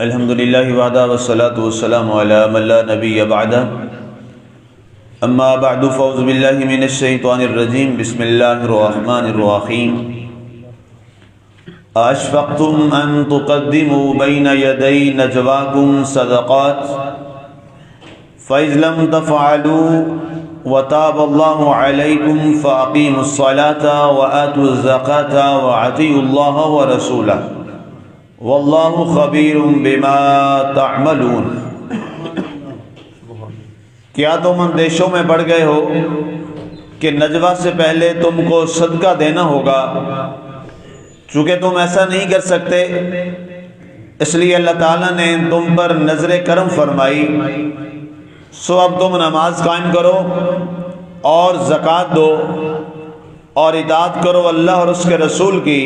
الحمد للہ وحدہ والصلاة والسلام علی من لا نبی بعدہ اما بعد فاعوذ باللہ من الشیطان الرجیم بسم اللہ الرحمن الرحیم اشفقتم ان تقدموا بین یدی نجواکم صدقات فاذ لم تفعلوا وتاب اللہ علیکم فاقیموا الصلاة وآتوا الزکاة واطیعوا اللہ ورسولہ واللہ خبیر بما تعملون۔ کیا تم اندیشوں میں پڑ گئے ہو کہ نجوہ سے پہلے تم کو صدقہ دینا ہوگا؟ چونکہ تم ایسا نہیں کر سکتے اس لیے اللہ تعالیٰ نے تم پر نظر کرم فرمائی، سو اب تم نماز قائم کرو اور زکوٰۃ دو اور اطاعت کرو اللہ اور اس کے رسول کی،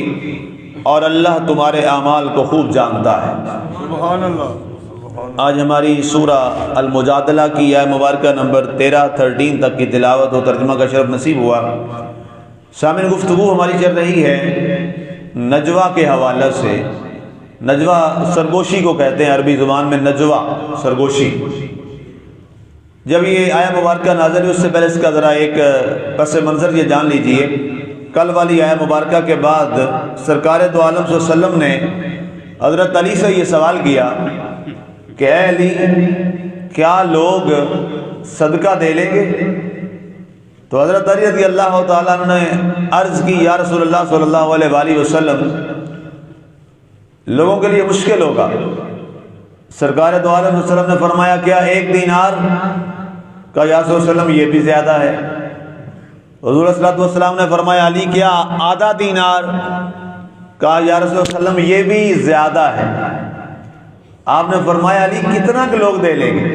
اور اللہ تمہارے اعمال کو خوب جانتا ہے۔ سبحان اللہ۔ آج ہماری سورہ المجادلہ کی آیت مبارکہ نمبر 13 تک کی تلاوت و ترجمہ کا شرف نصیب ہوا۔ سامعین، گفتگو ہماری چل رہی ہے نجوہ کے حوالے سے۔ نجوہ سرگوشی کو کہتے ہیں، عربی زبان میں نجوہ سرگوشی۔ جب یہ آیت مبارکہ نازل ہوئی اس سے پہلے اس کا ذرا ایک پس منظر یہ جان لیجئے۔ کل والی آیت مبارکہ کے بعد سرکار دو عالم صلی اللہ علیہ وسلم نے حضرت علی سے یہ سوال کیا کہ اے علی، کیا لوگ صدقہ دے لیں گے؟ تو حضرت علی رضی اللہ تعالیٰ عنہ نے عرض کی، یا رسول اللہ صلی اللہ علیہ وآلہ وسلم، لوگوں کے لیے مشکل ہوگا۔ سرکار دو عالم صلی اللہ علیہ وسلم نے فرمایا، کیا 1 دینار؟ کہا یا رسول اللہ علیہ وسلم یہ بھی زیادہ ہے۔ حضور صلی اللہ علیہ وسلم نے فرمایا، علی کیا آدھا دینار؟ کہا یا رسول اللہ علیہ وسلم یہ بھی زیادہ ہے۔ آپ نے فرمایا، علی کتنا کہ لوگ دے لیں گے؟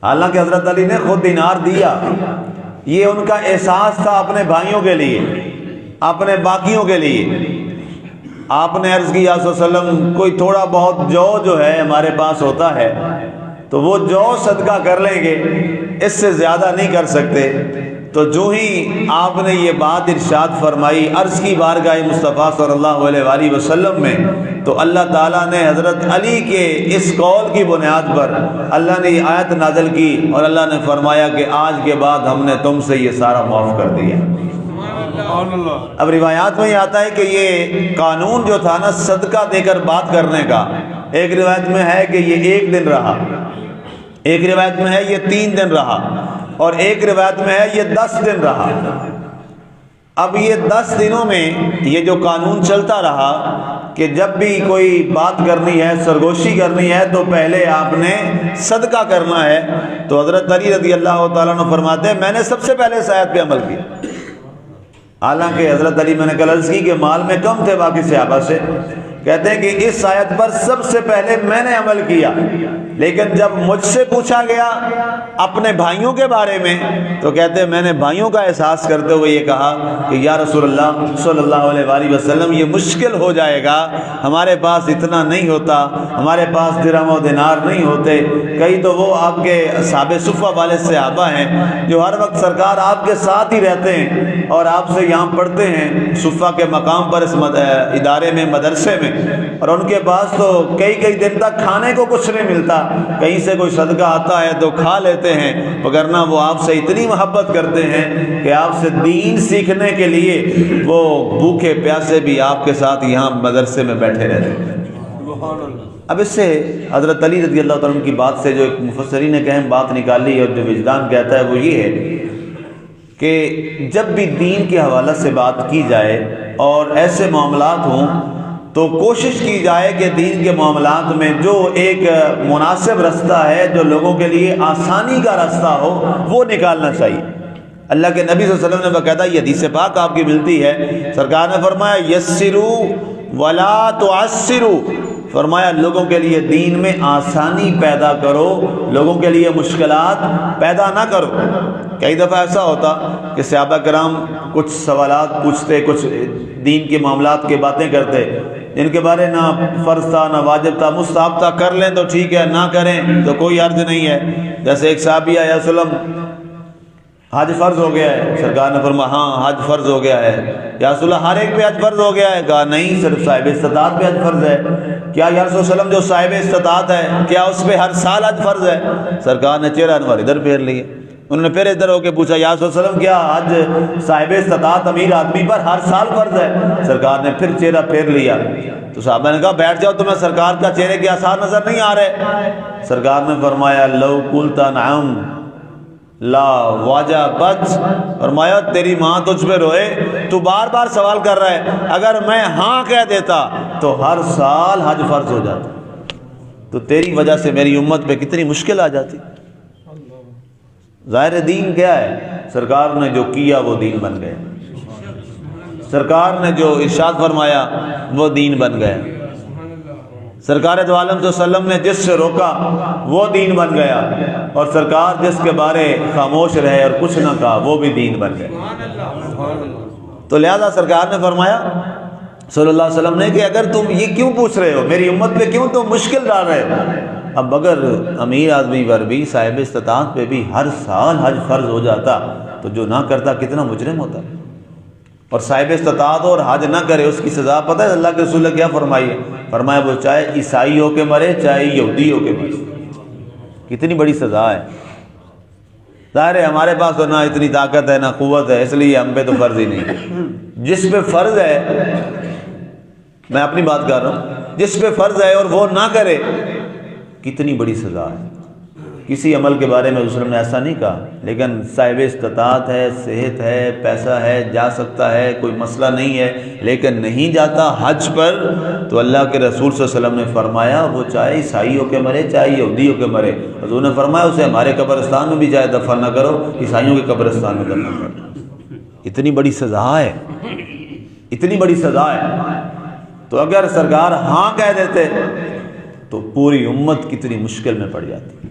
حالانکہ حضرت علی نے خود دینار دیا، یہ ان کا احساس تھا اپنے بھائیوں کے لیے، اپنے باقیوں کے لیے۔ آپ نے عرض کی، یا رسول اللہ علیہ وسلم کوئی تھوڑا بہت جو ہے ہمارے پاس ہوتا ہے تو وہ جو صدقہ کر لیں گے، اس سے زیادہ نہیں کر سکتے۔ تو جو ہی آپ نے یہ بات ارشاد فرمائی عرض کی بارگاہ مصطفیٰ صلی اللہ علیہ وآلہ وسلم میں، تو اللہ تعالیٰ نے حضرت علی کے اس قول کی بنیاد پر اللہ نے یہ آیت نازل کی، اور اللہ نے فرمایا کہ آج کے بعد ہم نے تم سے یہ سارا معاف کر دیا۔ اب روایات میں یہ آتا ہے کہ یہ قانون جو تھا نا صدقہ دے کر بات کرنے کا، ایک روایت میں ہے کہ یہ 1 دن رہا، ایک روایت میں ہے یہ 3 دن رہا، اور ایک روایت میں ہے یہ 10 دن رہا۔ اب یہ 10 دنوں میں یہ جو قانون چلتا رہا کہ جب بھی کوئی بات کرنی ہے، سرگوشی کرنی ہے، تو پہلے آپ نے صدقہ کرنا ہے۔ تو حضرت علی رضی اللہ تعالیٰ عنہ فرماتے ہیں، میں نے سب سے پہلے اس آیت پہ عمل کیا۔ حالانکہ حضرت علی، میں نے کل عرض کی کہ مال میں کم تھے باقی صحابہ سے، کہتے ہیں کہ اس آیت پر سب سے پہلے میں نے عمل کیا، لیکن جب مجھ سے پوچھا گیا اپنے بھائیوں کے بارے میں تو کہتے ہیں میں نے بھائیوں کا احساس کرتے ہوئے یہ کہا کہ یا رسول اللہ صلی اللہ علیہ وآلہ وسلم، یہ مشکل ہو جائے گا، ہمارے پاس اتنا نہیں ہوتا، ہمارے پاس درہم و دینار نہیں ہوتے۔ کئی تو وہ آپ کے اصحاب صفہ والے صحابہ ہیں جو ہر وقت سرکار آپ کے ساتھ ہی رہتے ہیں اور آپ سے یہاں پڑھتے ہیں صفہ کے مقام پر، اس ادارے میں، مدرسے میں، اور ان کے پاس تو کئی دن تک کھانے کو کچھ نہیں ملتا۔ کہیں سے کوئی صدقہ آتا ہے تو کھا لیتے ہیں، وگرنہ وہ آپ سے اتنی محبت کرتے ہیں کہ آپ سے دین سیکھنے کے لیے وہ بھوکے پیاسے بھی آپ کے ساتھ یہاں مدرسے میں بیٹھے رہتے ہیں۔ اب اس سے حضرت علی رضی اللہ تعالیٰ عنہ کی بات سے جو ایک مفسرین نے اہم بات نکالی اور جو وجدان کہتا ہے وہ یہ ہے کہ جب بھی دین کے حوالے سے بات کی جائے اور ایسے معاملات ہوں تو کوشش کی جائے کہ دین کے معاملات میں جو ایک مناسب رستہ ہے، جو لوگوں کے لیے آسانی کا رستہ ہو، وہ نکالنا چاہیے۔ اللہ کے نبی صلی اللہ علیہ وسلم نے باقاعدہ یہ حدیث پاک آپ کی ملتی ہے، سرکار نے فرمایا یسروا ولا تعسروا، فرمایا لوگوں کے لیے دین میں آسانی پیدا کرو، لوگوں کے لیے مشکلات پیدا نہ کرو۔ کئی دفعہ ایسا ہوتا کہ صحابہ کرام کچھ سوالات پوچھتے، کچھ دین کے معاملات کی باتیں کرتے جن کے بارے نہ فرض تھا نہ واجب تھا، مستحب تھا، کر لیں تو ٹھیک ہے، نہ کریں تو کوئی عرض نہیں ہے۔ جیسے ایک صحابی یا وسلم حج فرض ہو گیا ہے، سرکار نے فرمایا ہاں حج فرض ہو گیا ہے۔ یا رسول اللہ ہر ایک پہ حج فرض ہو گیا ہے؟ کہا نہیں، صرف صاحب استطاعت پہ حج فرض ہے۔ کیا یا رسول اللہ جو صاحب استطاعت ہے کیا اس پہ ہر سال حج فرض ہے؟ سرکار نے چہرہ انور ادھر پھیر لیے. انہوں نے پھر ادھر ہو کے پوچھا یا رسول اللہ کیا حج صاحب استطاعت امیر آدمی پر ہر سال فرض ہے؟ سرکار نے پھر چہرہ پھیر لیا. تو صحابہ نے کہا بیٹھ جاؤ, تمہیں سرکار کا چہرے کے آثار نظر نہیں آ رہے؟ سرکار نے فرمایا لو قلت نعم لا وجبت, فرمایا تیری ماں تجھ پہ روئے, تو بار بار سوال کر رہا ہے, اگر میں ہاں کہہ دیتا تو ہر سال حج فرض ہو جاتا, تو تیری وجہ سے میری امت پہ کتنی مشکل آ جاتی. ظاہر دین کیا ہے؟ سرکار نے جو کیا وہ دین بن گیا, سرکار نے جو ارشاد فرمایا وہ دین بن گیا, سرکار دو عالم صلی اللہ علیہ وسلم نے جس سے روکا وہ دین بن گیا, اور سرکار جس کے بارے خاموش رہے اور کچھ نہ کہا وہ بھی دین بن گیا. تو لہذا سرکار نے فرمایا صلی اللہ علیہ وسلم نے کہ اگر تم یہ کیوں پوچھ رہے ہو, میری امت پہ کیوں تم مشکل ڈال رہے ہو؟ اب اگر امیر آدمی پر بھی صاحب استطاعت پہ بھی ہر سال حج فرض ہو جاتا تو جو نہ کرتا کتنا مجرم ہوتا. اور صاحب استطاعت اور حج نہ کرے اس کی سزا پتہ ہے اللہ کے رسول نے کیا فرمائی ہے؟ فرمایا وہ چاہے عیسائی ہو کے مرے چاہے یہودی ہو کے مرے. کتنی بڑی سزا ہے. ظاہر ہے ہمارے پاس تو نہ اتنی طاقت ہے نہ قوت ہے, اس لیے ہم پہ تو فرض ہی نہیں. جس پہ فرض ہے, میں اپنی بات کر رہا ہوں, جس پہ فرض ہے اور وہ نہ کرے کتنی بڑی سزا ہے. کسی عمل کے بارے میں رسول نے ایسا نہیں کہا, لیکن صاحب استطاعت ہے, صحت ہے, پیسہ ہے, جا سکتا ہے, کوئی مسئلہ نہیں ہے, لیکن نہیں جاتا حج پر, تو اللہ کے رسول صلی اللہ علیہ وسلم نے فرمایا وہ چاہے عیسائی ہو کے مرے چاہے یہودی ہو کے مرے. حضور نے فرمایا اسے ہمارے قبرستان میں بھی جائے دفن نہ کرو, عیسائیوں کے قبرستان میں دفن کرو. اتنی بڑی سزا ہے, اتنی بڑی سزا ہے. تو اگر سرکار ہاں کہہ دیتے تو پوری امت کتنی مشکل میں پڑ جاتی.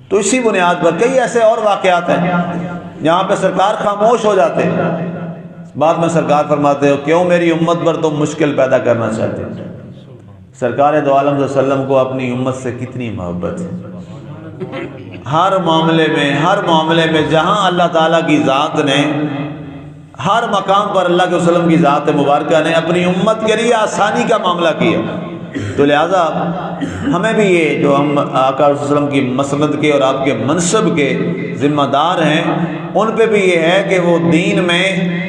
تو اسی بنیاد پر کئی ایسے اور واقعات ہیں جہاں پہ سرکار خاموش ہو جاتے. بعد میں سرکار فرماتے ہو کیوں میری امت پر تم مشکل پیدا کرنا چاہتے ہو؟ سرکار دو عالم صلی اللہ علیہ وسلم کو اپنی امت سے کتنی محبت ہے. ہر معاملے میں جہاں اللہ تعالیٰ کی ذات نے, ہر مقام پر اللہ کے وسلم کی ذات مبارکہ نے اپنی امت کے لیے آسانی کا معاملہ کیا. تو لہٰذا ہمیں بھی یہ جو ہم آقا صلی اللہ علیہ وسلم کی مسند کے اور آپ کے منصب کے ذمہ دار ہیں, ان پہ بھی یہ ہے کہ وہ دین میں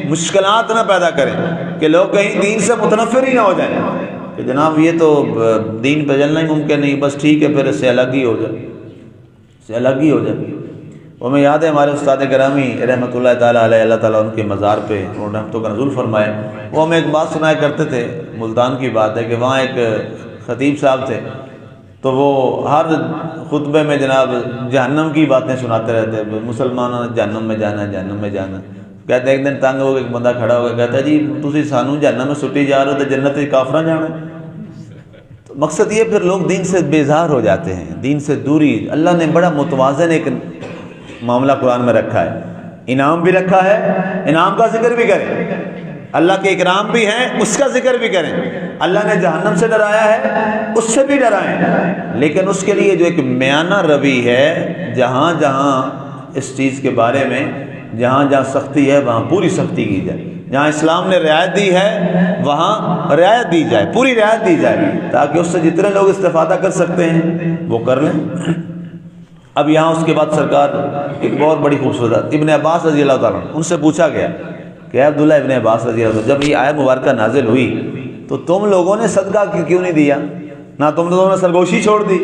مشکلات نہ پیدا کریں, کہ لوگ کہیں دین سے متنفر ہی نہ ہو جائیں کہ جناب یہ تو دین پہ چلنا ہی ممکن نہیں, بس ٹھیک ہے پھر اس سے الگ ہی ہو جائے, اس سے الگ ہی ہو جائے. وہ ہمیں یاد ہے ہمارے استاد گرامی رحمۃ اللہ تعالیٰ علیہ, اللہ تعالیٰ ان کے مزار پہ انہوں نے رحمتوں کا نزول فرمائے, وہ ہمیں ایک بات سنایا کرتے تھے. ملتان کی بات ہے کہ وہاں ایک خطیب صاحب تھے, تو وہ ہر خطبے میں جناب جہنم کی باتیں سناتے رہتے, مسلمانوں نے جہنم میں جانا ہے, جہنم میں جانا. کہتے ایک دن تنگ ہو کے ایک بندہ کھڑا ہو گیا, کہتا ہے جی تسی سانو جہنم میں سٹی جا رہے ہو تو جنت کافراں جانا ہے. تو مقصد یہ پھر لوگ دین سے بیزار ہو جاتے ہیں, دین سے دوری. اللہ نے بڑا متوازن ایک معاملہ قرآن میں رکھا ہے, انعام بھی رکھا ہے, انعام کا ذکر بھی کریں, اللہ کے اکرام بھی ہیں اس کا ذکر بھی کریں. اللہ نے جہنم سے ڈرایا ہے اس سے بھی ڈرائیں, لیکن اس کے لیے جو ایک میانہ روی ہے, جہاں جہاں اس چیز کے بارے میں جہاں جہاں سختی ہے وہاں پوری سختی کی جائے, جہاں اسلام نے رعایت دی ہے وہاں رعایت دی جائے, پوری رعایت دی جائے, تاکہ اس سے جتنے لوگ استفادہ کر سکتے ہیں وہ کر لیں. اب یہاں اس کے بعد سرکار ایک بہت بڑی خوبصورت, ابن عباس رضی اللہ تعالیٰ ان سے پوچھا گیا کہ عبداللہ ابن عباس رضی اللہ, جب یہ آیت مبارکہ نازل ہوئی تو تم لوگوں نے صدقہ کیوں نہیں دیا؟ نہ تم لوگوں نے سرگوشی چھوڑ دی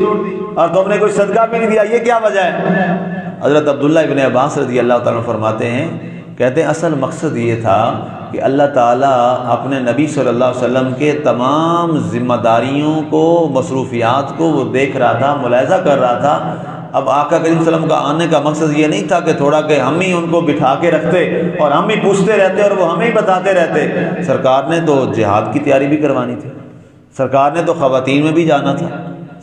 اور تم نے کوئی صدقہ بھی نہیں دیا, یہ کیا وجہ ہے؟ حضرت عبداللہ ابن عباس رضی اللہ تعالیٰ فرماتے ہیں, کہتے ہیں اصل مقصد یہ تھا کہ اللہ تعالیٰ اپنے نبی صلی اللہ علیہ وسلم کے تمام ذمہ داریوں کو, مصروفیات کو وہ دیکھ رہا تھا, ملاحظہ کر رہا تھا. اب آقا کریم صلی اللہ علیہ وسلم کا آنے کا مقصد یہ نہیں تھا کہ تھوڑا کہ ہم ہی ان کو بٹھا کے رکھتے اور ہم ہی پوچھتے رہتے اور وہ ہمیں ہی بتاتے رہتے. سرکار نے تو جہاد کی تیاری بھی کروانی تھی, سرکار نے تو خواتین میں بھی جانا تھا,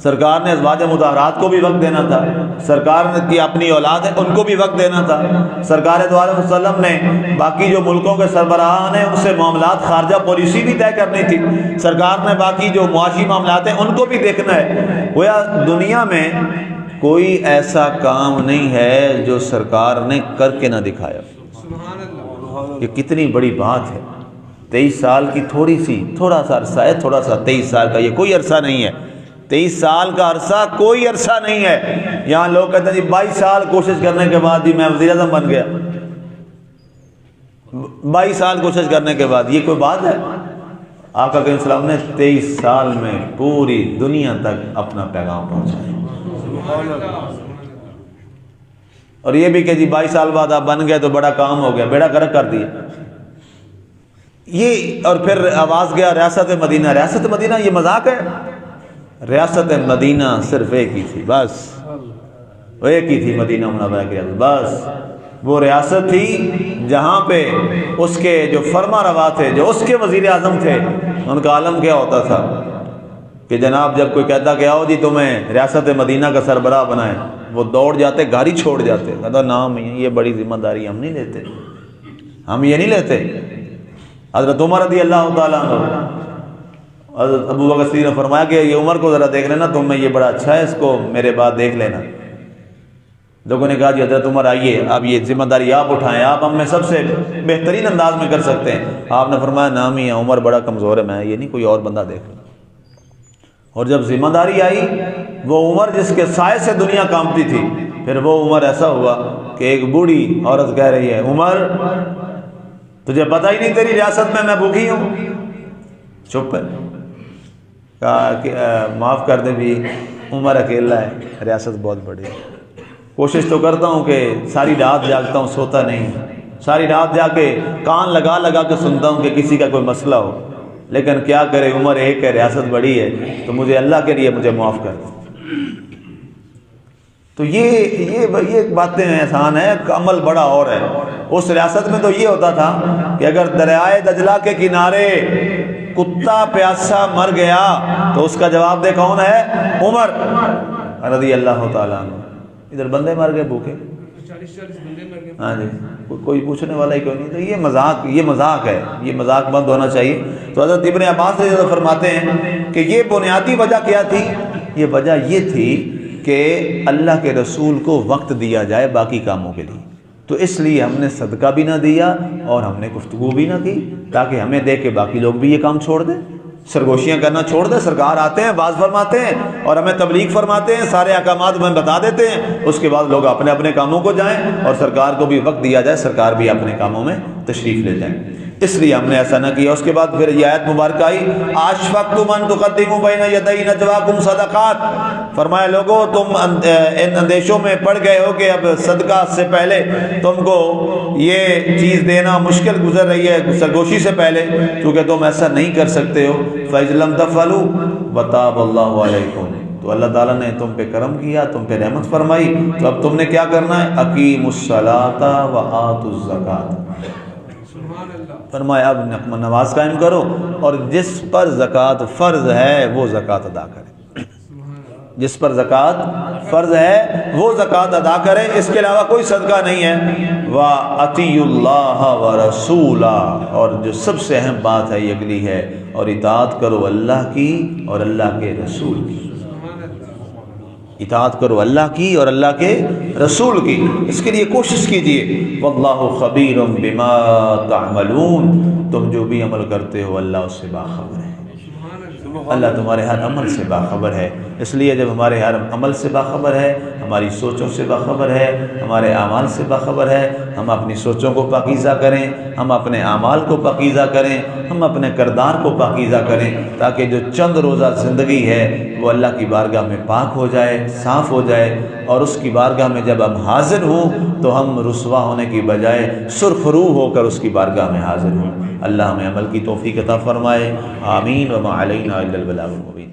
سرکار نے ازواج مطہرات کو بھی وقت دینا تھا, سرکار نے کی اپنی اولاد ہے ان کو بھی وقت دینا تھا, سرکار دو عالم وسلم نے باقی جو ملکوں کے سربراہان ہیں ان سے معاملات خارجہ پالیسی بھی طے کرنی تھی, سرکار نے باقی جو معاشی معاملات ہیں ان کو بھی دیکھنا ہے. گویا دنیا میں کوئی ایسا کام نہیں ہے جو سرکار نے کر کے نہ دکھایا. یہ کتنی بڑی بات ہے. 23 سال کی تھوڑا سا عرصہ ہے, 23 سال کا یہ کوئی عرصہ نہیں ہے 23 سال کا عرصہ کوئی عرصہ نہیں ہے۔ یہاں لوگ کہتے ہیں جی 22 سال کوشش کرنے کے بعد جی میں وزیر اعظم بن گیا، 22 سال کوشش کرنے کے بعد، یہ کوئی بات ہے؟ آقا کریم صلی اللہ علیہ وسلم نے 23 سال میں پوری دنیا تک اپنا پیغام پہنچایا۔ اور یہ بھی کہ جی 22 سال بعد آپ بن گئے تو بڑا کام ہو گیا، بیڑا غرق کر دیا یہ۔ اور پھر آواز گیا ریاست مدینہ۔ ریاست مدینہ یہ مذاق ہے؟ ریاست مدینہ صرف ایک ہی تھی، بس ایک ہی تھی، مدینہ منورہ کی ریاست، بس وہ ریاست تھی جہاں پہ اس کے جو فرما روا تھے، جو اس کے وزیر اعظم تھے، ان کا عالم کیا ہوتا تھا کہ جناب جب کوئی کہتا کہ آؤ جی تمہیں ریاست مدینہ کا سربراہ بنائے، وہ دوڑ جاتے، گاڑی چھوڑ جاتے، کہتا نام یہ بڑی ذمہ داری ہم نہیں لیتے، ہم یہ نہیں لیتے۔ حضرت عمر رضی اللہ تعالیٰ عنہ، حضرت ابو بکر صدیق نے فرمایا کہ یہ عمر کو ذرا دیکھ لینا، تم میں یہ بڑا اچھا ہے، اس کو میرے بعد دیکھ لینا۔ لوگوں نے کہا جی حضرت عمر آئیے، اب یہ ذمہ داری آپ اٹھائیں، آپ ہم میں سب سے بہترین انداز میں کر سکتے ہیں۔ آپ نے فرمایا نام ہی ہے، عمر بڑا کمزور ہے، میں یہ نہیں، کوئی اور بندہ دیکھ لوں۔ اور جب ذمہ داری آئی، وہ عمر جس کے سائے سے دنیا کانپتی تھی، پھر وہ عمر ایسا ہوا کہ ایک بوڑھی عورت کہہ رہی ہے عمر تجھے پتہ ہی نہیں تیری ریاست میں بھوکی ہوں؟ چپ ہے۔ کہا کہ معاف کر دے بھی، عمر اکیلا ہے، ریاست بہت بڑی ہے۔ کوشش تو کرتا ہوں کہ ساری رات جاگتا ہوں، سوتا نہیں، ساری رات جا کے کان لگا لگا کے سنتا ہوں کہ کسی کا کوئی مسئلہ ہو، لیکن کیا کرے، عمر ایک ہے، ریاست بڑی ہے، تو مجھے اللہ کے لیے مجھے معاف کر دو۔ تو یہ باتیں آسان ہے، عمل بڑا اور ہے۔ اس ریاست میں تو یہ ہوتا تھا کہ اگر دریائے دجلہ کے کنارے کتا پیاسا مر گیا تو اس کا جواب دے کون ہے؟ عمر رضی اللہ تعالیٰ عنہ۔ ادھر بندے مر گئے بھوکے، 40 بندے مر گئے، ہاں جی، کوئی پوچھنے والا ہی کوئی نہیں۔ تو یہ مذاق ہے، یہ مذاق بند ہونا چاہیے۔ تو حضرت ابن عباس رضی اللہ فرماتے ہیں کہ یہ بنیادی وجہ کیا تھی؟ یہ وجہ یہ تھی کہ اللہ کے رسول کو وقت دیا جائے باقی کاموں کے لیے۔ تو اس لیے ہم نے صدقہ بھی نہ دیا اور ہم نے گفتگو بھی نہ کی، تاکہ ہمیں دیکھ کے باقی لوگ بھی یہ کام چھوڑ دیں، سرگوشیاں کرنا چھوڑ دیں۔ سرکار آتے ہیں، واعظ فرماتے ہیں اور ہمیں تبلیغ فرماتے ہیں، سارے احکامات ہمیں بتا دیتے ہیں، اس کے بعد لوگ اپنے اپنے کاموں کو جائیں اور سرکار کو بھی وقت دیا جائے، سرکار بھی اپنے کاموں میں تشریف لے جائیں۔ اس لیے ہم نے ایسا نہ کیا۔ اس کے بعد پھر یہ آیت مبارکہ آئی، اشفقتم ان تقدموا بین یدی نجواکم صدقات، فرمایا لوگوں تم ان اندیشوں میں پڑ گئے ہو کہ اب صدقہ سے پہلے تم کو یہ چیز دینا مشکل گزر رہی ہے سرگوشی سے پہلے، کیونکہ تم ایسا نہیں کر سکتے ہو۔ فَإِذْ لَمْ تَفْعَلُوا وَتَابَ اللَّهُ عَلَيْكُمْ، تو اللہ تعالیٰ نے تم پہ کرم کیا، تم پہ رحمت فرمائی، تو اب تم نے کیا کرنا ہے؟ اقیموا الصلاۃ وآتوا الزکاۃ، فرمایا اب نماز قائم کرو اور جس پر زکوٰۃ فرض ہے وہ زکوٰۃ ادا کرے، جس پر زکوٰۃ فرض ہے وہ زکوٰۃ ادا کرے، اس کے علاوہ کوئی صدقہ نہیں ہے۔ وَأَطِیعُوا اللَّهَ وَرَسُولَهُ، اور جو سب سے اہم بات ہے یہ اگلی ہے، اور اطاعت کرو اللہ کی اور اللہ کے رسول کی، اطاعت کرو اللہ کی اور اللہ کے رسول کی، اس کے لیے کوشش کیجئے۔ واللہ خبیر بما تعملون، تم جو بھی عمل کرتے ہو اللہ اس سے باخبر ہے، اللہ تمہارے ہر عمل سے باخبر ہے۔ اس لیے جب ہمارے ہر عمل سے باخبر ہے، ہماری سوچوں سے باخبر ہے، ہمارے اعمال سے باخبر ہے، ہم اپنی سوچوں کو پاکیزہ کریں، ہم اپنے اعمال کو پاکیزہ کریں، ہم اپنے کردار کو پاکیزہ کریں، تاکہ جو چند روزہ زندگی ہے وہ اللہ کی بارگاہ میں پاک ہو جائے، صاف ہو جائے، اور اس کی بارگاہ میں جب ہم حاضر ہوں تو ہم رسوا ہونے کی بجائے سرخ روح ہو کر اس کی بارگاہ میں حاضر ہوں۔ اللہ ہمیں عمل کی توفیق عطا فرمائے، آمین۔ وما علینا الا البلاغ المبین۔